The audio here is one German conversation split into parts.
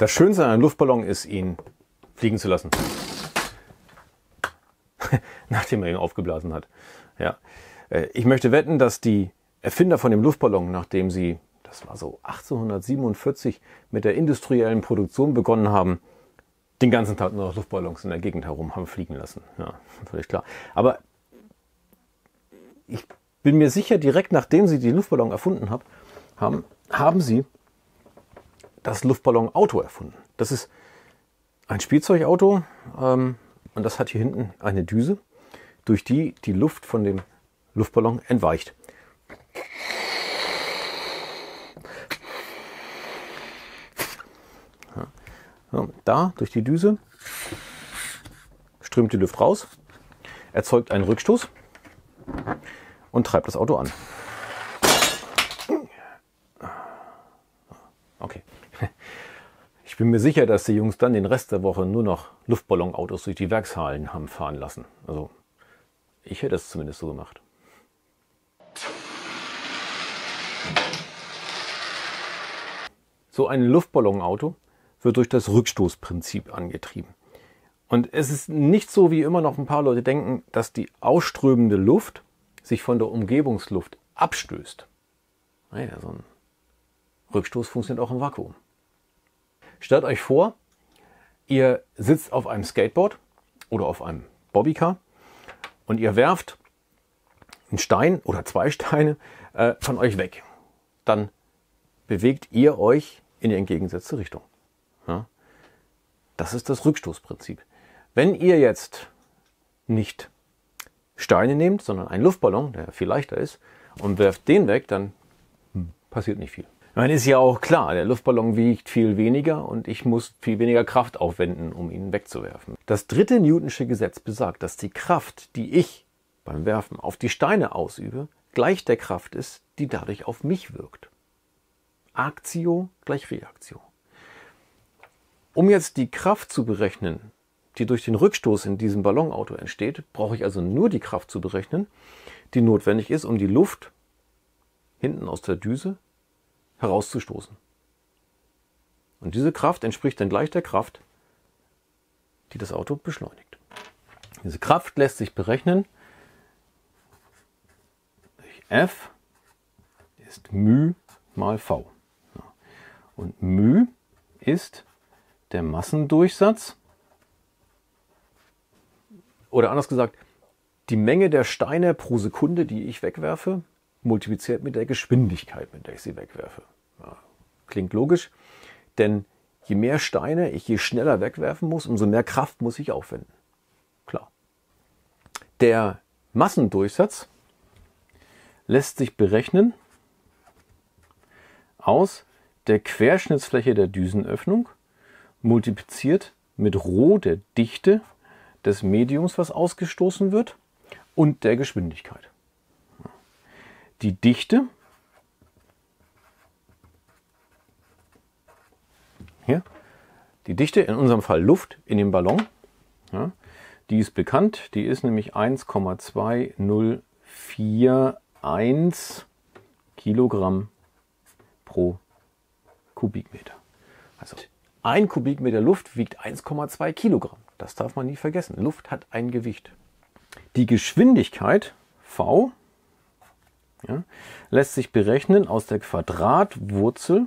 Das Schönste an einem Luftballon ist, ihn fliegen zu lassen. Nachdem er ihn aufgeblasen hat. Ja. Ich möchte wetten, dass die Erfinder von dem Luftballon, nachdem sie, das war so 1847, mit der industriellen Produktion begonnen haben, den ganzen Tag nur noch Luftballons in der Gegend herum haben fliegen lassen. Ja, völlig klar. Aber ich bin mir sicher, direkt nachdem sie die Luftballon erfunden haben sie das Luftballon-Auto erfunden. Das ist ein Spielzeugauto und das hat hier hinten eine Düse, durch die die Luft von dem Luftballon entweicht. Ja. So, da durch die Düse strömt die Luft raus, erzeugt einen Rückstoß und treibt das Auto an. Okay. Ich bin mir sicher, dass die Jungs dann den Rest der Woche nur noch Luftballonautos durch die Werkshallen haben fahren lassen. Also ich hätte es zumindest so gemacht. So ein Luftballonauto wird durch das Rückstoßprinzip angetrieben. Und es ist nicht so, wie immer noch ein paar Leute denken, dass die ausströmende Luft sich von der Umgebungsluft abstößt. Naja, so ein Rückstoß funktioniert auch im Vakuum. Stellt euch vor, ihr sitzt auf einem Skateboard oder auf einem Bobbycar und ihr werft einen Stein oder zwei Steine von euch weg. Dann bewegt ihr euch in die entgegengesetzte Richtung. Ja? Das ist das Rückstoßprinzip. Wenn ihr jetzt nicht Steine nehmt, sondern einen Luftballon, der viel leichter ist, und werft den weg, dann passiert nicht viel. Dann ist ja auch klar, der Luftballon wiegt viel weniger und ich muss viel weniger Kraft aufwenden, um ihn wegzuwerfen. Das dritte Newtonsche Gesetz besagt, dass die Kraft, die ich beim Werfen auf die Steine ausübe, gleich der Kraft ist, die dadurch auf mich wirkt. Aktio gleich Reaktio. Um jetzt die Kraft zu berechnen, die durch den Rückstoß in diesem Ballonauto entsteht, brauche ich also nur die Kraft zu berechnen, die notwendig ist, um die Luft hinten aus der Düse herauszustoßen. Und diese Kraft entspricht dann gleich der Kraft, die das Auto beschleunigt. Diese Kraft lässt sich berechnen durch F ist μ mal V. Und μ ist der Massendurchsatz, oder anders gesagt, die Menge der Steine pro Sekunde, die ich wegwerfe, multipliziert mit der Geschwindigkeit, mit der ich sie wegwerfe. Ja, klingt logisch, denn je mehr Steine ich je schneller wegwerfen muss, umso mehr Kraft muss ich aufwenden. Klar. Der Massendurchsatz lässt sich berechnen aus der Querschnittsfläche der Düsenöffnung multipliziert mit Rho, der Dichte des Mediums, was ausgestoßen wird, und der Geschwindigkeit. Die Dichte hier, die Dichte, in unserem Fall Luft in dem Ballon, ja, die ist bekannt, die ist nämlich 1,2041 Kilogramm pro Kubikmeter. Also ein Kubikmeter Luft wiegt 1,2 Kilogramm. Das darf man nie vergessen. Luft hat ein Gewicht. Die Geschwindigkeit V, ja, lässt sich berechnen aus der Quadratwurzel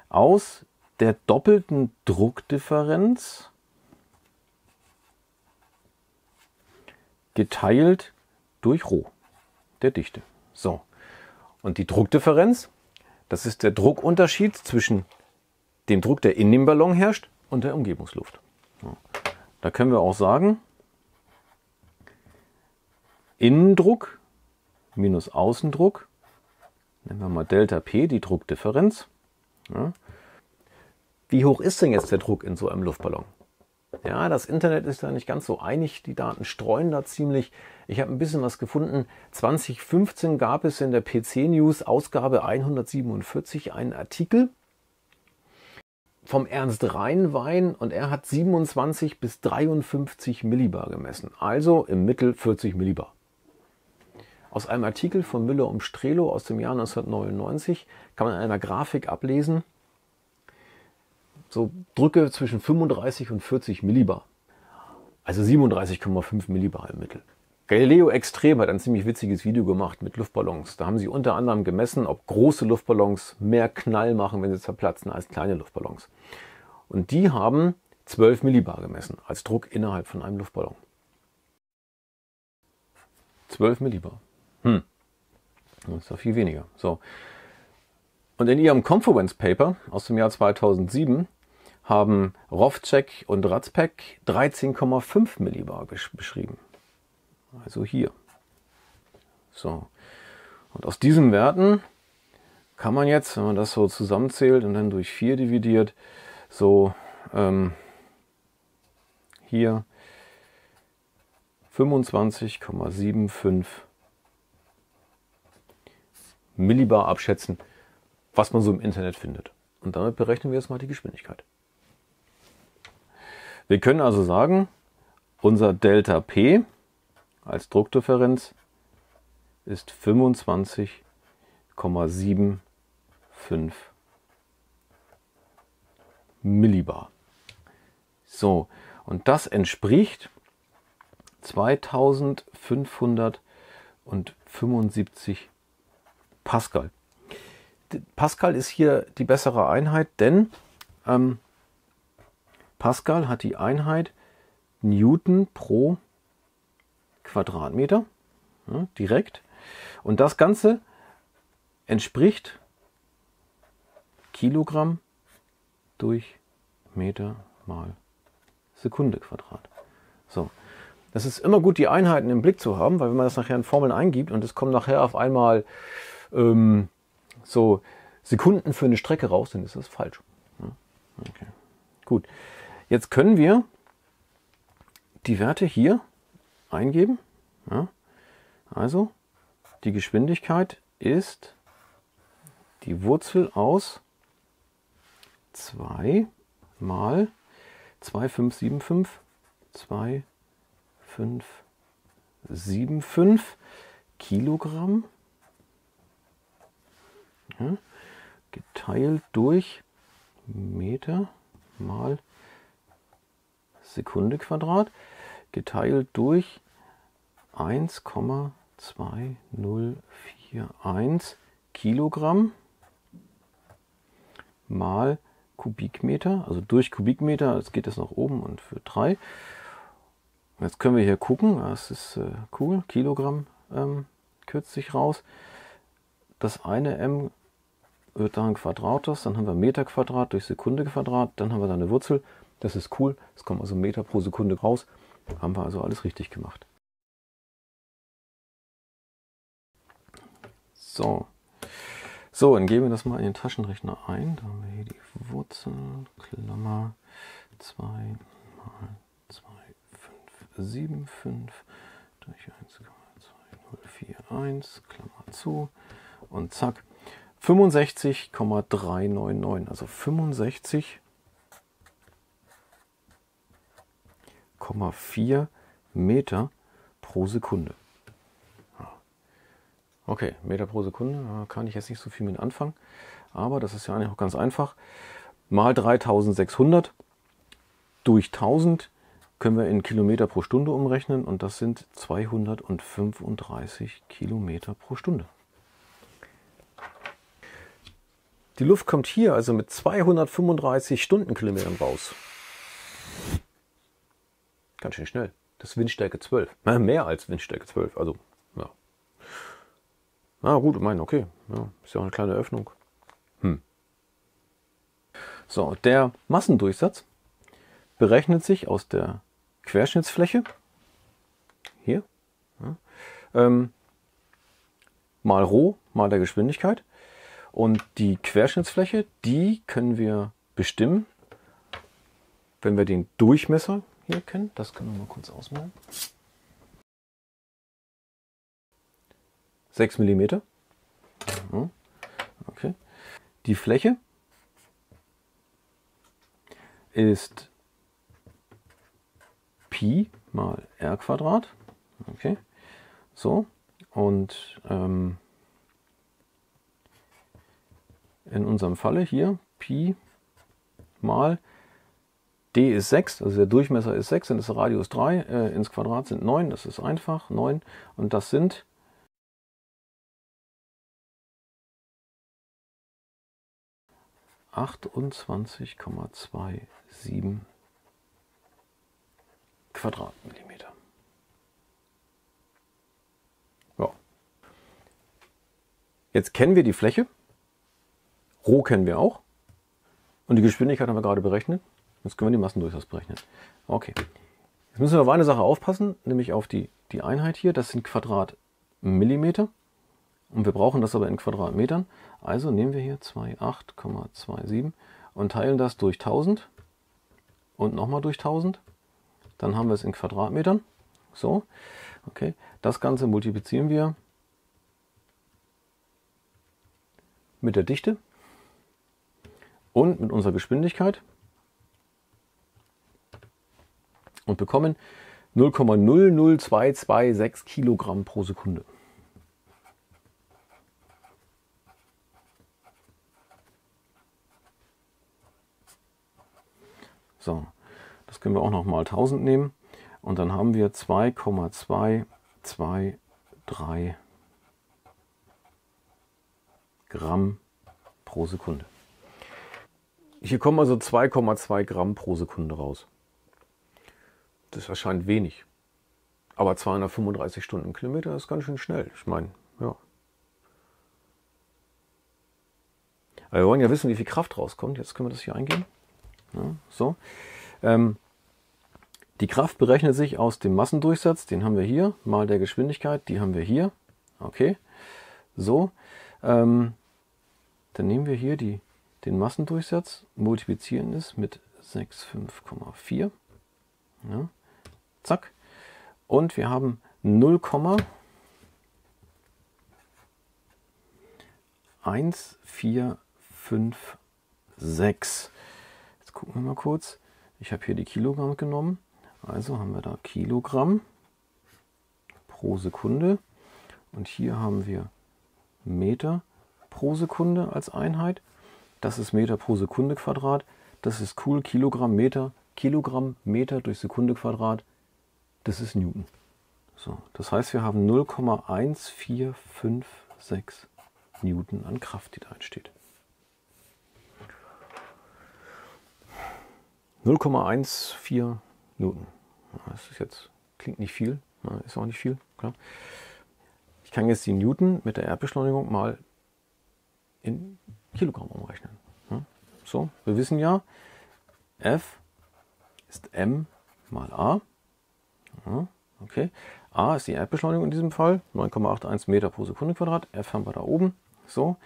aus der doppelten Druckdifferenz geteilt durch Rho, der Dichte. So. Und die Druckdifferenz, das ist der Druckunterschied zwischen dem Druck, der in dem Ballon herrscht, und der Umgebungsluft. Ja. Da können wir auch sagen, Innendruck minus Außendruck, nennen wir mal Delta P, die Druckdifferenz. Ja. Wie hoch ist denn jetzt der Druck in so einem Luftballon? Ja, das Internet ist da nicht ganz so einig, die Daten streuen da ziemlich. Ich habe ein bisschen was gefunden. 2015 gab es in der PC News Ausgabe 147 einen Artikel vom Ernst Rheinwein und er hat 27 bis 53 Millibar gemessen, also im Mittel 40 Millibar. Aus einem Artikel von Müller und Strelo aus dem Jahr 1999 kann man in einer Grafik ablesen, so Drücke zwischen 35 und 40 Millibar. Also 37,5 Millibar im Mittel. Galileo Extrem hat ein ziemlich witziges Video gemacht mit Luftballons. Da haben sie unter anderem gemessen, ob große Luftballons mehr Knall machen, wenn sie zerplatzen, als kleine Luftballons. Und die haben 12 Millibar gemessen als Druck innerhalb von einem Luftballon. 12 Millibar. Das ist doch viel weniger. So. Und in ihrem Confluence Paper aus dem Jahr 2007 haben Rovcek und Razpek 13,5 Millibar beschrieben. Also hier. So. Und aus diesen Werten kann man jetzt, wenn man das so zusammenzählt und dann durch 4 dividiert, so hier 25,75 Millibar abschätzen, was man so im Internet findet. Und damit berechnen wir jetzt mal die Geschwindigkeit. Wir können also sagen, unser Delta P als Druckdifferenz ist 25,75 Millibar. So, und das entspricht 2575 Pascal. Pascal ist hier die bessere Einheit, denn Pascal hat die Einheit Newton pro Quadratmeter, ja, direkt. Und das Ganze entspricht Kilogramm durch Meter mal Sekunde Quadrat. So, das ist immer gut, die Einheiten im Blick zu haben, weil wenn man das nachher in Formeln eingibt und es kommen nachher auf einmal so Sekunden für eine Strecke raus, dann ist das falsch. Ja, okay. Gut, jetzt können wir die Werte hier eingeben. Ja, also die Geschwindigkeit ist die Wurzel aus 2 mal 2575 Kilogramm, ja, geteilt durch Meter mal Sekunde Quadrat, geteilt durch 1,2041 Kilogramm mal Kubikmeter, also durch Kubikmeter, jetzt geht das nach oben und für 3. Jetzt können wir hier gucken, das ist cool, Kilogramm kürzt sich raus. Das eine M wird da ein Quadratus, dann haben wir Meter Quadrat durch Sekunde Quadrat, dann haben wir da eine Wurzel. Das ist cool, es kommt also Meter pro Sekunde raus. Haben wir also alles richtig gemacht. So, dann geben wir das mal in den Taschenrechner ein. Da haben wir hier die Wurzel, Klammer 2 mal 2,575 durch 1,2041, Klammer zu und zack, 65,399, also 65,4 Meter pro Sekunde. Okay, Meter pro Sekunde, da kann ich jetzt nicht so viel mit anfangen, aber das ist ja eigentlich auch ganz einfach. Mal 3600 durch 1000 können wir in Kilometer pro Stunde umrechnen und das sind 235 Kilometer pro Stunde. Die Luft kommt hier also mit 235 Stundenkilometern raus. Ganz schön schnell. Das ist Windstärke 12. Mehr als Windstärke 12. Also, ja. Na gut, ich meine, okay. Ja, ist ja auch eine kleine Öffnung. So, der Massendurchsatz berechnet sich aus der Querschnittsfläche. Hier. Ja, mal Rho, mal der Geschwindigkeit. Und die Querschnittsfläche, die können wir bestimmen, wenn wir den Durchmesser hier kennen. Das können wir mal kurz ausmalen. 6 mm. Okay. Die Fläche ist Pi mal r Quadrat. Okay. So. Und in unserem Falle hier Pi mal d ist 6, also der Durchmesser ist 6, dann ist der Radius 3, ins Quadrat sind 9, das ist einfach, 9 und das sind 28,27 Quadratmillimeter. Ja. Jetzt kennen wir die Fläche, Rho kennen wir auch und die Geschwindigkeit haben wir gerade berechnet. Jetzt können wir die Massendurchsatz berechnen. Okay. Jetzt müssen wir auf eine Sache aufpassen, nämlich auf die Einheit hier. Das sind Quadratmillimeter. Und wir brauchen das aber in Quadratmetern. Also nehmen wir hier 28,27 und teilen das durch 1000 und nochmal durch 1000. Dann haben wir es in Quadratmetern. So, okay. Das Ganze multiplizieren wir mit der Dichte und mit unserer Geschwindigkeit und bekommen 0,00226 Kilogramm pro Sekunde. So, das können wir auch noch mal 1000 nehmen und dann haben wir 2,223 Gramm pro Sekunde. Hier kommen also 2,2 Gramm pro Sekunde raus. Das erscheint wenig, aber 235 Stundenkilometer ist ganz schön schnell. Ich meine, ja. Aber wir wollen ja wissen, wie viel Kraft rauskommt. Jetzt können wir das hier eingeben. Ja, so. Die Kraft berechnet sich aus dem Massendurchsatz, den haben wir hier, mal der Geschwindigkeit, die haben wir hier. Okay, so. Dann nehmen wir hier den Massendurchsatz, multiplizieren es mit 65,4. Ja, zack. Und wir haben 0,1456. Jetzt gucken wir mal kurz. Ich habe hier die Kilogramm genommen. Also haben wir da Kilogramm pro Sekunde. Und hier haben wir Meter pro Sekunde als Einheit. Das ist Meter pro Sekunde Quadrat. Das ist cool. Kilogramm Meter durch Sekunde Quadrat. Das ist Newton. So, das heißt, wir haben 0,1456 Newton an Kraft, die da entsteht. 0,14 Newton. Das ist jetzt, klingt nicht viel, ist auch nicht viel, klar. Ich kann jetzt die Newton mit der Erdbeschleunigung mal in Kilogramm umrechnen. So, wir wissen ja, F ist m mal a. Okay, a ist die Erdbeschleunigung in diesem Fall, 9,81 Meter pro Sekunde Quadrat. F haben wir da oben. So,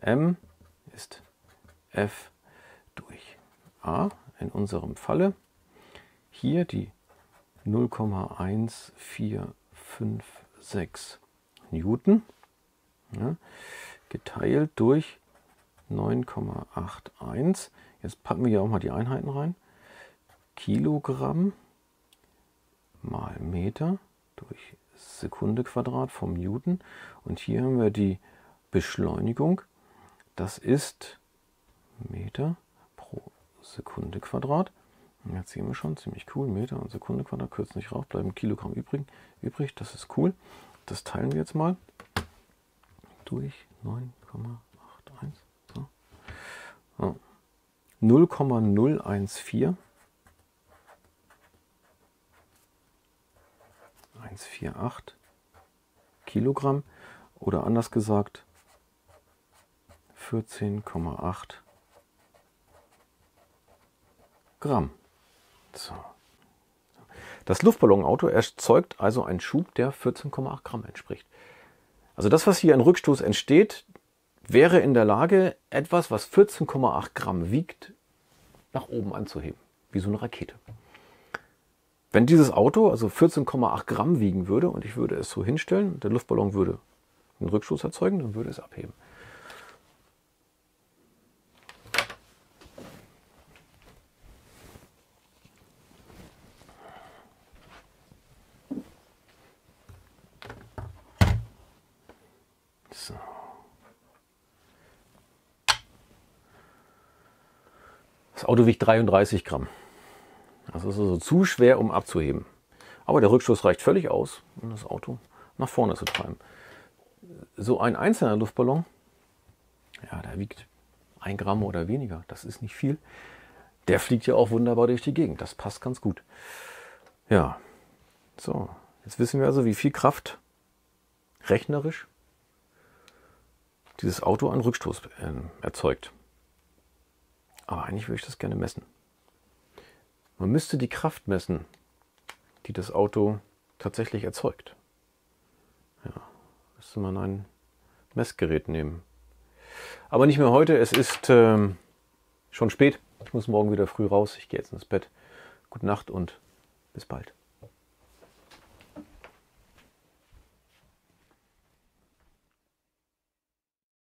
m ist F durch a. In unserem Falle hier die 0,1456 Newton, ja, geteilt durch 9,81. Jetzt packen wir hier auch mal die Einheiten rein. Kilogramm mal Meter durch Sekunde Quadrat vom Newton. Und hier haben wir die Beschleunigung. Das ist Meter pro Sekunde Quadrat. Und jetzt sehen wir schon, ziemlich cool, Meter und Sekunde Quadrat, kürzen nicht rauf, bleiben Kilogramm übrig. Das ist cool. Das teilen wir jetzt mal durch 9,81. So. Ja. 0,014 148 Kilogramm oder anders gesagt 14,8 Gramm. So. Das Luftballonauto erzeugt also einen Schub, der 14,8 Gramm entspricht. Also das, was hier an Rückstoß entsteht, wäre in der Lage, etwas, was 14,8 Gramm wiegt, nach oben anzuheben, wie so eine Rakete. Wenn dieses Auto also 14,8 Gramm wiegen würde und ich würde es so hinstellen, der Luftballon würde einen Rückstoß erzeugen, dann würde es abheben. So. Das Auto wiegt 33 Gramm. Das ist also zu schwer, um abzuheben. Aber der Rückstoß reicht völlig aus, um das Auto nach vorne zu treiben. So ein einzelner Luftballon, ja, der wiegt 1 Gramm oder weniger. Das ist nicht viel. Der fliegt ja auch wunderbar durch die Gegend. Das passt ganz gut. Ja, so. Jetzt wissen wir also, wie viel Kraft rechnerisch dieses Auto an Rückstoß erzeugt. Aber eigentlich würde ich das gerne messen. Man müsste die Kraft messen, die das Auto tatsächlich erzeugt. Ja, müsste man ein Messgerät nehmen. Aber nicht mehr heute, es ist schon spät. Ich muss morgen wieder früh raus. Ich gehe jetzt ins Bett. Gute Nacht und bis bald.